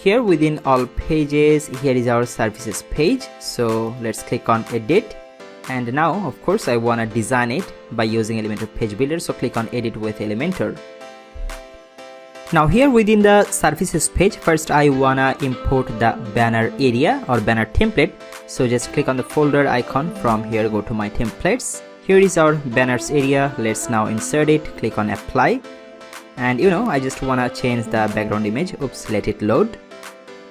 Here within all pages, here is our services page. So let's click on edit, and now of course I want to design it by using Elementor page builder, so click on edit with Elementor. Now here within the services page, first I wanna import the banner area or banner template. So just click on the folder icon. From here go to my templates. Here is our banners area. Let's now insert it. Click on apply, and I just wanna change the background image. Oops, let it load.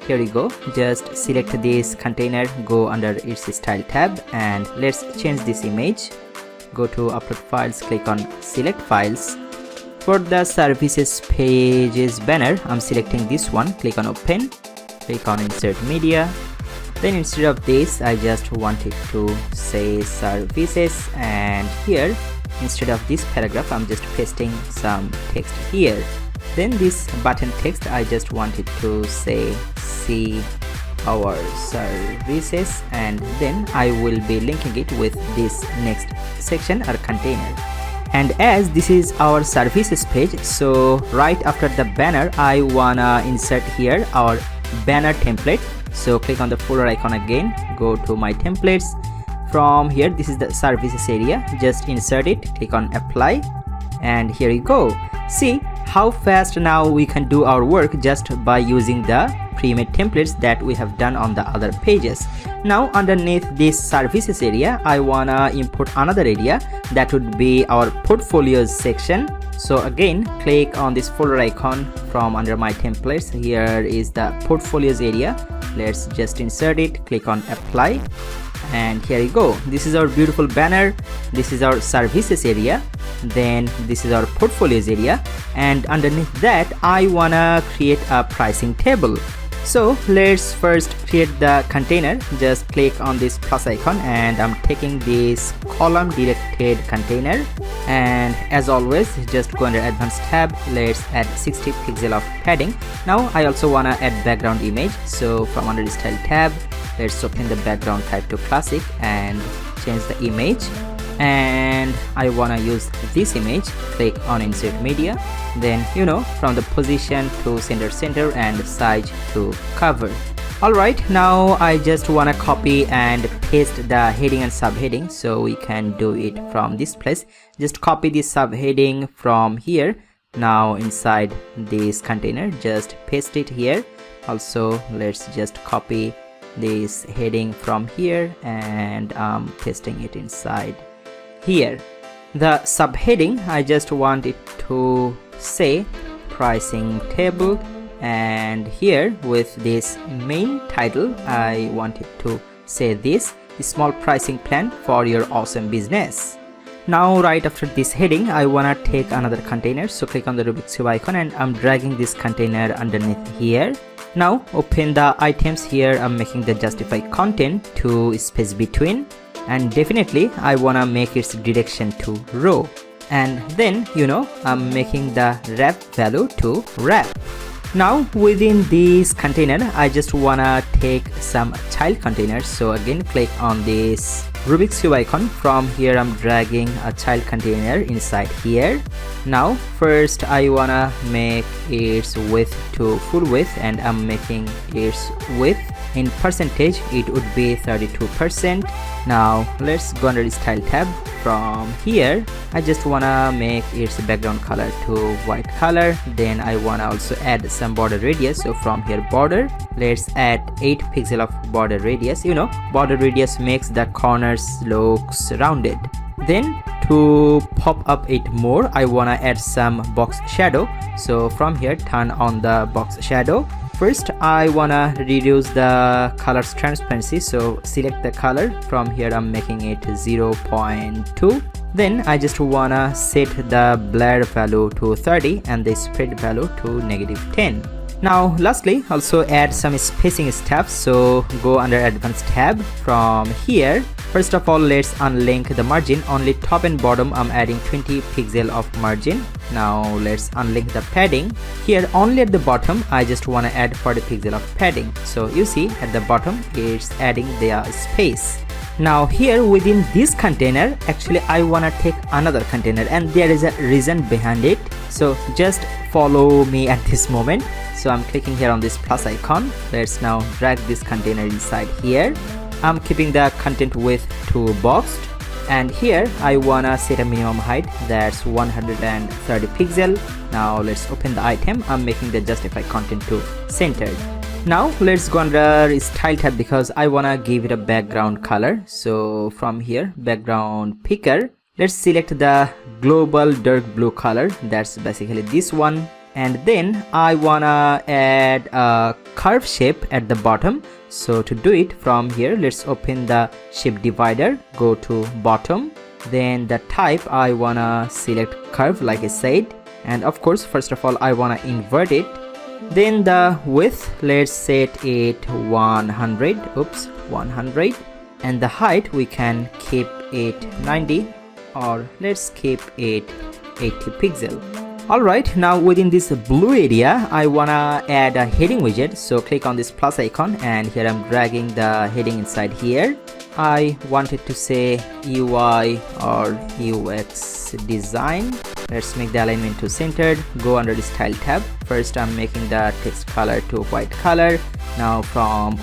Here we go. Just select this container, go under its style tab, and let's change this image. Go to upload files, click on select files. For the services pages banner, I'm selecting this one. Click on open, click on insert media. Then instead of this, I just wanted to say services, and here instead of this paragraph, I'm just pasting some text here. Then this button text, I just wanted to say see our services, and then I will be linking it with this next section or container. And as this is our services page, so right after the banner, I wanna insert here our banner template. So click on the folder icon again, go to my templates. From here, this is the services area, just insert it, click on apply, and here you go. See how fast now we can do our work just by using the pre-made templates that we have done on the other pages. Now underneath this services area, I wanna import another area that would be our portfolios section. So again, click on this folder icon from under my templates. Here is the portfolios area. Let's just insert it, click on apply, and here you go. This is our beautiful banner. This is our services area, then this is our portfolios area, and underneath that I wanna create a pricing table. So let's first create the container. Just click on this plus icon, and I'm taking this column directed container, and as always just go under advanced tab. Let's add 60 pixel of padding. Now I also wanna add background image, so from under the style tab, let's open the background type to classic and change the image, and I wanna use this image. Click on insert media, then from the position to center and size to cover. Alright, now I just wanna copy and paste the heading and subheading, so we can do it from this place. Just copy this subheading from here. Now inside this container, just paste it here. Also let's just copy this heading from here, and pasting it inside here. The subheading, I just want it to say pricing table, and here with this main title, I want it to say this small pricing plan for your awesome business. Now right after this heading, I wanna take another container, so click on the Rubik's Cube icon, and I'm dragging this container underneath here. Now open the items. Here I'm making the justify content to space between, and definitely I wanna make its direction to row, and then I'm making the wrap value to wrap. Now within this container, I just wanna take some child containers, so again click on this Rubik's Cube icon. From here I'm dragging a child container inside here. Now first I wanna make its width to full width, and I'm making its width in percentage, it would be 32%. Now let's go under the style tab. From here I just wanna make its background color to white color. Then I wanna also add some border radius, so from here border, let's add 8 pixel of border radius. Border radius makes the corners looks rounded. Then to pop up it more, I wanna add some box shadow, so from here turn on the box shadow. First I wanna reduce the color's transparency, so select the color. From here I'm making it 0.2. Then I just wanna set the blur value to 30 and the spread value to -10. Now lastly, also add some spacing steps, so go under advanced tab. From here, first of all, let's unlink the margin. Only top and bottom I'm adding 20 pixel of margin. Now let's unlink the padding. Here only at the bottom I just wanna add 40 pixel of padding, so you see at the bottom it's adding their space. Now here within this container, actually I wanna take another container, and there is a reason behind it, so just follow me at this moment. So I'm clicking here on this plus icon. Let's now drag this container inside here. I'm keeping the content width to boxed, and here I wanna set a minimum height, that's 130 pixel. Now let's open the item. I'm making the justify content to centered. Now let's go under style tab because I wanna give it a background color. So from here, background picker, let's select the global dark blue color, that's basically this one. And then I wanna add a curve shape at the bottom. So to do it, from here, let's open the shape divider, go to bottom, then the type I wanna select curve like I said, and of course first of all I wanna invert it. Then the width, let's set it 100, 100, and the height we can keep it 90, or let's keep it 80 pixel. Alright, now within this blue area I wanna add a heading widget. So click on this plus icon, and here I'm dragging the heading inside here. I wanted to say UI or UX design. Let's make the alignment to centered. Go under the style tab. First I'm making the text color to white color. Now from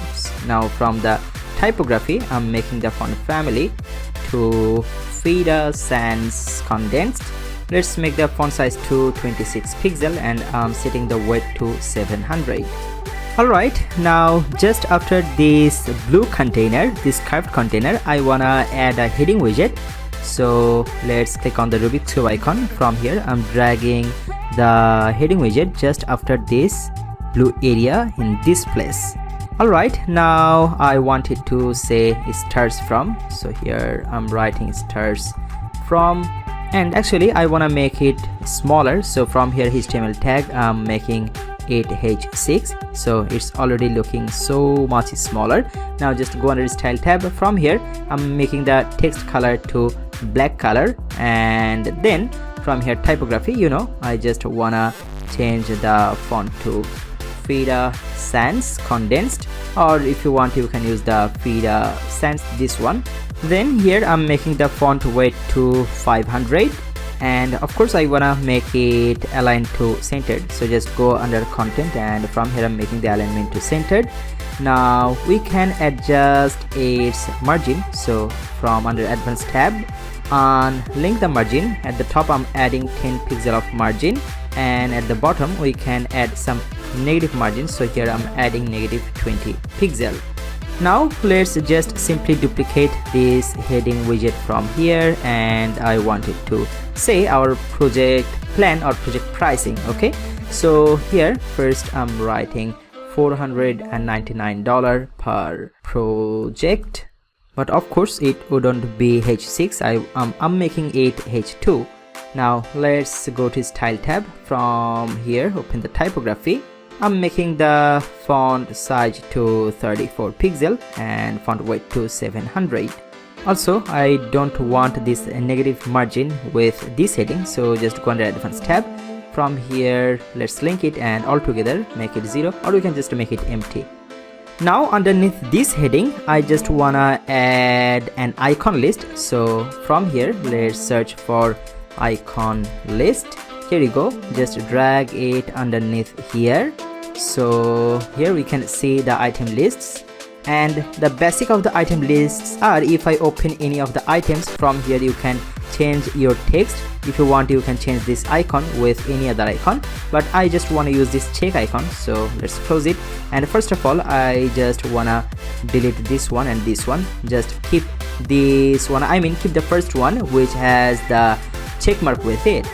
the typography I'm making the font family to Fida Sans Condensed. Let's make the font size to 26 pixel, and I'm setting the weight to 700. Alright, now just after this blue container, this curved container, I wanna add a heading widget. So let's click on the Rubik's Cube icon. From here I'm dragging the heading widget just after this blue area in this place. Alright, now I wanted to say starts from, so here I'm writing starts from, and actually I wanna make it smaller. So from here HTML tag I'm making it H6, so it's already looking so much smaller. Now just go under style tab. From here I'm making the text color to black color, and then from here typography, I just wanna change the font to Fida Sans Condensed, or if you want you can use the Fida Sans, this one. Then here I'm making the font weight to 500, and of course I wanna make it aligned to centered. So just go under content, and from here I'm making the alignment to centered. Now we can adjust its margin. So from under advanced tab, on link the margin, at the top I'm adding 10 pixel of margin, and at the bottom we can add some negative margin. So here I'm adding negative 20 pixel. Now let's just simply duplicate this heading widget from here, and I wanted to say our project plan or project pricing. Okay, so here first I'm writing $499 per project, but of course it wouldn't be H6. I'm making it H2. Now let's go to style tab. From here open the typography. I'm making the font size to 34 pixel and font weight to 700. Also I don't want this negative margin with this heading, so just go under advanced tab. From here let's link it and all together make it 0, or we can just make it empty. Now underneath this heading I just wanna add an icon list. So from here let's search for icon list. Here you go, just drag it underneath here. So here we can see the item lists, and the basic of the item lists are, if I open any of the items, from here you can change your text. If you want you can change this icon with any other icon, but I just want to use this check icon, so let's close it. And first of all I just wanna delete this one and this one. Just keep this one, keep the first one which has the check mark with it.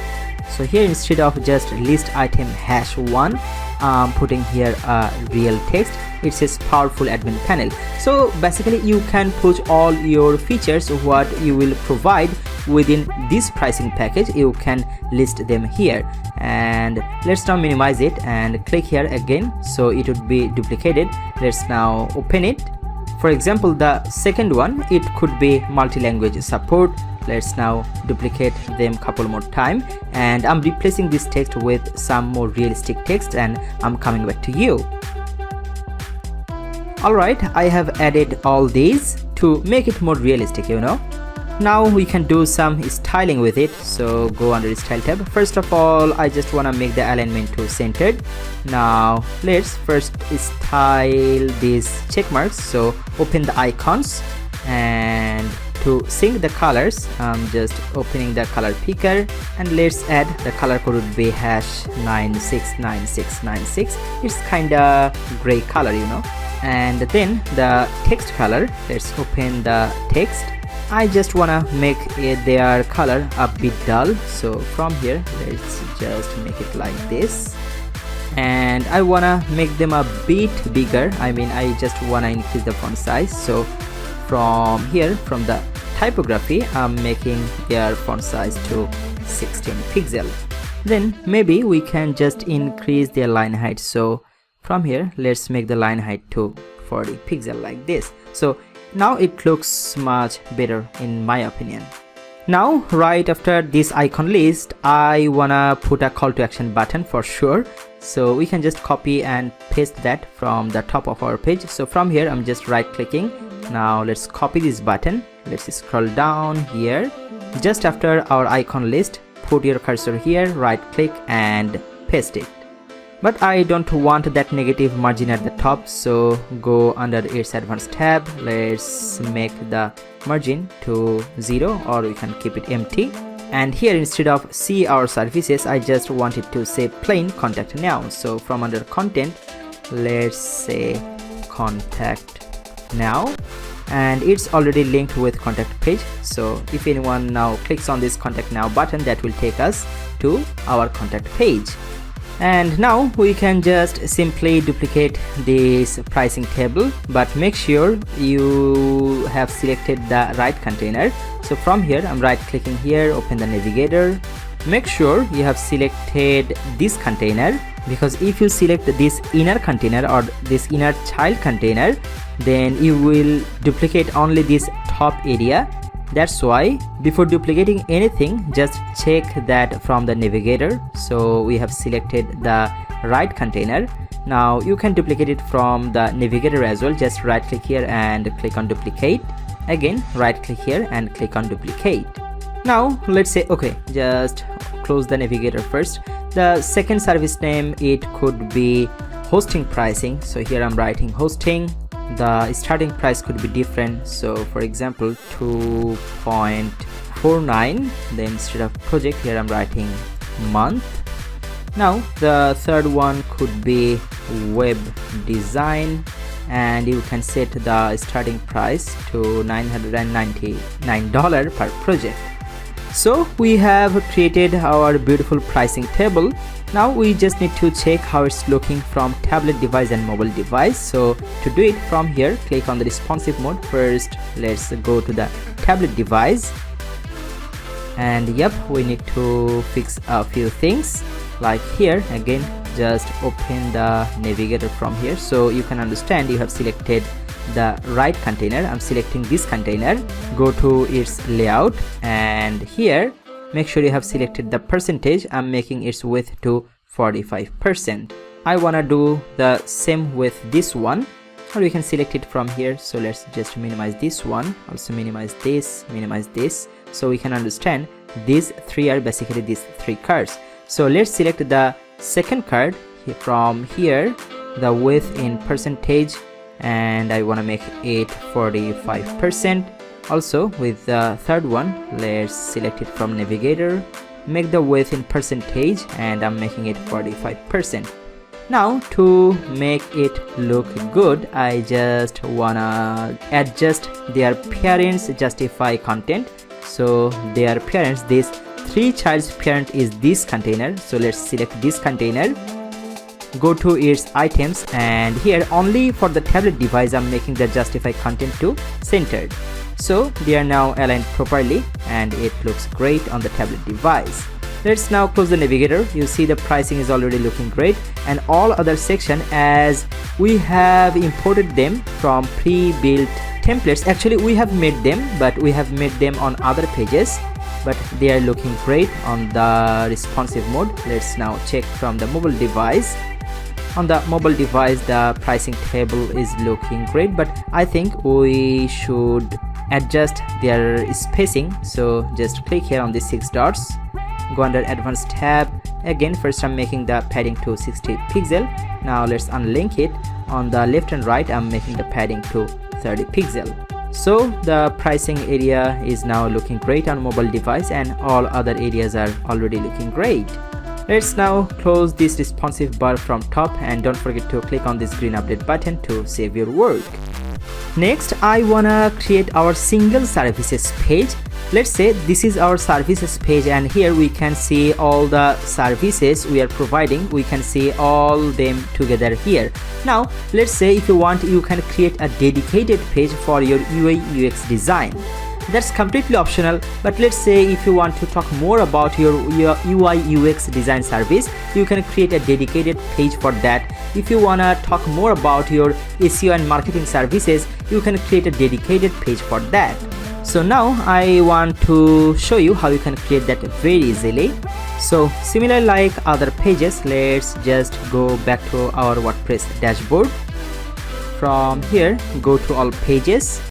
So here instead of just list item #1, I'm putting here a real text. It says powerful admin panel. So basically you can put all your features what you will provide within this pricing package. You can list them here, and let's now minimize it and click here again, so it would be duplicated. Let's now open it. For example, the second one, it could be multi-language support. Let's now duplicate them couple more time, and I'm replacing this text with some more realistic text, and I'm coming back to you. Alright, I have added all these to make it more realistic, Now we can do some styling with it, so go under style tab. First of all, I just want to make the alignment to centered. Now let's first style these check marks, so open the icons, and to sync the colors I'm just opening the color picker, and let's add the color code would be #969696. It's kinda gray color, you know. And then the text color, let's open the text. I just wanna make their color a bit dull, so from here let's just make it like this. And I wanna make them a bit bigger, I just wanna increase the font size. So from here, from the typography, I'm making their font size to 16 pixel. Then maybe we can just increase their line height, so from here let's make the line height to 40 pixel like this. So now it looks much better in my opinion. Now right after this icon list, I wanna put a call to action button for sure, so we can just copy and paste that from the top of our page. So from here I'm just right clicking. Now let's copy this button, let's scroll down here, just after our icon list, put your cursor here, right click and paste it. But I don't want that negative margin at the top, so go under its advanced tab, let's make the margin to 0, or we can keep it empty. And here instead of see our services, I just wanted to say plain contact now. So from under content, let's say contact now, and it's already linked with contact page. So if anyone now clicks on this contact now button, that will take us to our contact page. And now we can just simply duplicate this pricing table, but make sure you have selected the right container. So from here I'm right clicking here, open the navigator, make sure you have selected this container, because if you select this inner container or this inner child container, then you will duplicate only this top area. That's why before duplicating anything, just check that from the navigator. So we have selected the right container. Now you can duplicate it from the navigator as well. Just right click here and click on duplicate. Again right click here and click on duplicate. Now let's say okay, just close the navigator first. The second service name, it could be hosting pricing. So here I'm writing hosting. The starting price could be different, so for example 2.49. then instead of project, here I'm writing month. Now the third one could be web design, and you can set the starting price to $999 per project. So we have created our beautiful pricing table. Now we just need to check how it's looking from tablet device and mobile device. So to do it, from here click on the responsive mode. First let's go to the tablet device, and yep, we need to fix a few things. Like here again, just open the navigator from here, so you can understand you have selected the right container. I'm selecting this container, go to its layout, and here make sure you have selected the percentage. I'm making its width to 45%. I wanna do the same with this one, or you can select it from here. So let's just minimize this one, also minimize this, so we can understand these three are basically these three cards. So let's select the second card from here, the width in percentage, and I want to make it 45%. Also with the third one, let's select it from navigator, make the width in percentage, and I'm making it 45%. Now to make it look good, I just wanna adjust their parents justify content. So their parents, this three child's parent is this container, so let's select this container, go to its items, and here only for the tablet device I'm making the justify content to centered. So they are now aligned properly and it looks great on the tablet device. Let's now close the navigator. You see the pricing is already looking great, and all other section, as we have imported them from pre-built templates. Actually we have made them, but we have made them on other pages, but they are looking great on the responsive mode. Let's now check from the mobile device. On the mobile device the pricing table is looking great, but I think we should adjust their spacing. So just click here on the 6 dots, go under advanced tab. Again, first I'm making the padding to 60 pixel. Now let's unlink it. On the left and right I'm making the padding to 30 pixel. So the pricing area is now looking great on mobile device, and all other areas are already looking great. Let's now close this responsive bar from top, and don't forget to click on this green update button to save your work. Next, I wanna create our single services page. Let's say this is our services page, and here we can see all the services we are providing. We can see all them together here. Now let's say if you want, you can create a dedicated page for your UI UX design. That's completely optional, but let's say if you want to talk more about your UI UX design service, you can create a dedicated page for that. If you wanna talk more about your SEO and marketing services, you can create a dedicated page for that. So now I want to show you how you can create that very easily. So similar like other pages, let's just go back to our WordPress dashboard. From here, go to all pages.